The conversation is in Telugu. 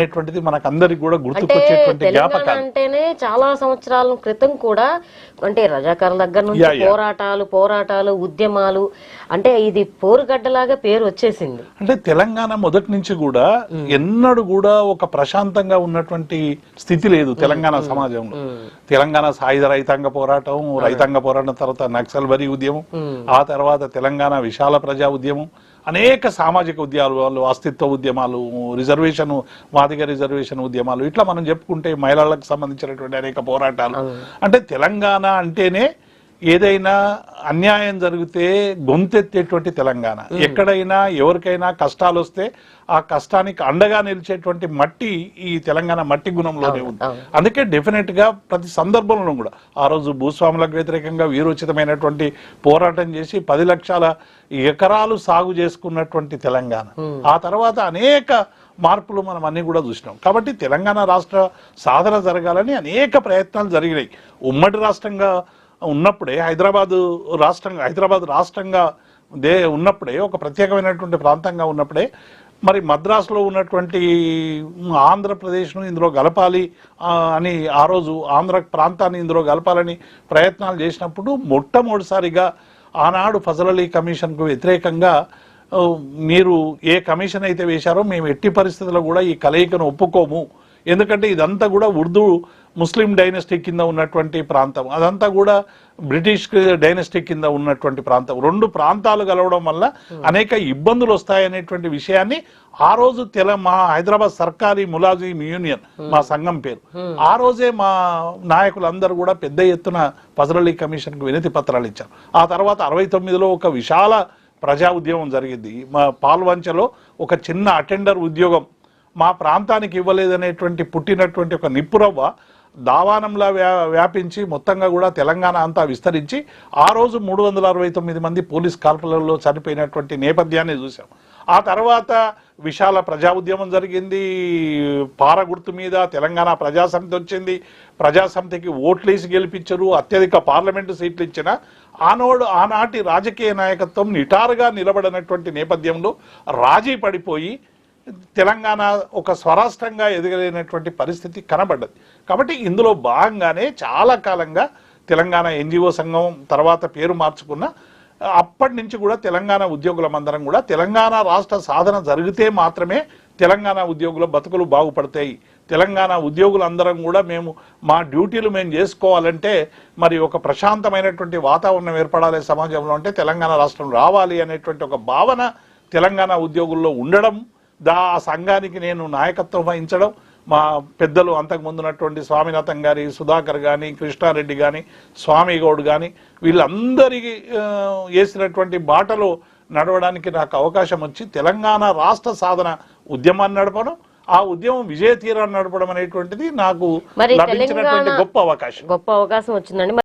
అనేటువంటిది మనకందరికి కూడా గుర్తుకొచ్చేటువంటి జ్ఞాపకాలు. అంటేనే చాలా సంవత్సరాల క్రితం కూడా అంటే రజాకారుల దగ్గర నుంచి పోరాటాలు ఉద్యమాలు అంటే ఇది పోరుగడ్డలాగా పేరు వచ్చేసింది. అంటే తెలంగాణ మొదటి నుంచి కూడా ఎన్నడూ కూడా ఒక ప్రశాంతంగా ఉన్నటువంటి స్థితి లేదు తెలంగాణ సమాజంలో. తెలంగాణ సాయుధ రైతాంగ పోరాటం తర్వాత నక్సల్బరీ ఉద్యమం, ఆ తర్వాత తెలంగాణ విశాల ప్రజా ఉద్యమం, అనేక సామాజిక ఉద్యమాలు, అస్తిత్వ ఉద్యమాలు, రిజర్వేషన్ మాదిగ రిజర్వేషన్ ఉద్యమాలు, ఇట్లా మనం చెప్పుకుంటే మహిళలకు సంబంధించినటువంటి అనేక పోరాటాలు. అంటే తెలంగాణ అంటేనే ఏదైనా అన్యాయం జరిగితే గొంతెత్తేటువంటి తెలంగాణ, ఎక్కడైనా ఎవరికైనా కష్టాలు వస్తే ఆ కష్టానికి అండగా నిలిచేటువంటి మట్టి ఈ తెలంగాణ మట్టి గుణంలోనే ఉంది. అందుకే డెఫినెట్ గా ప్రతి సందర్భంలో కూడా ఆ రోజు భూస్వాములకు వ్యతిరేకంగా వీరోచితమైనటువంటి పోరాటం చేసి 10 లక్షల ఎకరాలు సాగు చేసుకున్నటువంటి తెలంగాణ, ఆ తర్వాత అనేక మార్పులు మనం అన్ని కూడా చూసినాం. కాబట్టి తెలంగాణ రాష్ట్ర సాధన జరగాలని అనేక ప్రయత్నాలు జరిగినాయి. ఉమ్మడి రాష్ట్రంగా ఉన్నప్పుడే హైదరాబాద్ రాష్ట్రంగా ఉన్నప్పుడే ఒక ప్రత్యేకమైనటువంటి ప్రాంతంగా ఉన్నప్పుడే మరి మద్రాసులో ఉన్నటువంటి ఆంధ్రప్రదేశ్ను ఇందులో కలపాలి అని ఆ రోజు ఆంధ్ర ప్రాంతాన్ని ఇందులో కలపాలని ప్రయత్నాలు చేసినప్పుడు మొట్టమొదటిసారిగా ఆనాడు ఫజల్ అలీ కమిషన్కు వ్యతిరేకంగా మీరు ఏ కమిషన్ అయితే వేశారో మేము ఎట్టి పరిస్థితుల్లో కూడా ఈ కలయికను ఒప్పుకోము, ఎందుకంటే ఇదంతా కూడా ఉర్దూ ముస్లిం డైనస్టీ కింద ఉన్నటువంటి ప్రాంతం, అదంతా కూడా బ్రిటిష్ డైనస్టీ కింద ఉన్నటువంటి ప్రాంతం. 2 ప్రాంతాలు కలవడం వల్ల అనేక ఇబ్బందులు వస్తాయనేటువంటి విషయాన్ని ఆ రోజు మా హైదరాబాద్ సర్కారీ ములాజిం యూనియన్, మా సంఘం పేరు, ఆ రోజే మా నాయకులందరూ కూడా పెద్ద ఎత్తున ఫజల్ అలీ కమిషన్ కు వినతి పత్రాలు ఇచ్చారు. ఆ తర్వాత 69లో ఒక విశాల ప్రజా ఉద్యమం జరిగింది. మా పాల్వంచలో ఒక చిన్న అటెండర్ ఉద్యోగం మా ప్రాంతానికి ఇవ్వలేదనేటువంటి పుట్టినటువంటి ఒక నిప్పురవ్వ దావానంలా వ్యాపించి మొత్తంగా కూడా తెలంగాణ అంతా విస్తరించి ఆ రోజు 369 మంది పోలీస్ కాల్పులలో చనిపోయినటువంటి నేపథ్యాన్ని చూసాం. ఆ తర్వాత విశాల ప్రజా ఉద్యమం జరిగింది. పారగుర్తు మీద తెలంగాణ ప్రజాసమితి వచ్చింది. ప్రజాసమితికి ఓట్లేసి గెలిపించరు, అత్యధిక పార్లమెంటు సీట్లు ఇచ్చిన ఆనాటి రాజకీయ నాయకత్వం నిటారుగా నిలబడినటువంటి నేపథ్యంలో రాజీ పడిపోయి తెలంగాణ ఒక స్వరాష్ట్రంగా ఎదగలేనటువంటి పరిస్థితి కనబడ్డది. కాబట్టి ఇందులో భాగంగానే చాలా కాలంగా తెలంగాణ ఎన్జిఓ సంఘం తర్వాత పేరు మార్చుకున్న అప్పటి నుంచి కూడా తెలంగాణ ఉద్యోగులమందరం కూడా తెలంగాణ రాష్ట్ర సాధన జరిగితే మాత్రమే తెలంగాణ ఉద్యోగుల బతుకులు బాగుపడతాయి, తెలంగాణ ఉద్యోగులందరం కూడా మా డ్యూటీలు మేము చేసుకోవాలంటే మరి ఒక ప్రశాంతమైనటువంటి వాతావరణం ఏర్పడాలి సమాజంలో, అంటే తెలంగాణ రాష్ట్రం రావాలి అనేటువంటి ఒక భావన తెలంగాణ ఉద్యోగుల్లో ఉండడం, ఆ సంఘానికి నేను నాయకత్వం వహించడం, మా పెద్దలు అంతకుముందున్నటువంటి స్వామినాథన్ గారి, సుధాకర్ కానీ, కృష్ణారెడ్డి కానీ, స్వామి గౌడ్ కానీ వీళ్ళందరికీ వేసినటువంటి బాటలో నడవడానికి నాకు అవకాశం వచ్చి తెలంగాణ రాష్ట్ర సాధన ఉద్యమాన్ని నడపడం, ఆ ఉద్యమం విజయ తీరాన్ని నడపడం అనేటువంటిది నాకు లభించినటువంటి గొప్ప అవకాశం వచ్చిందండి.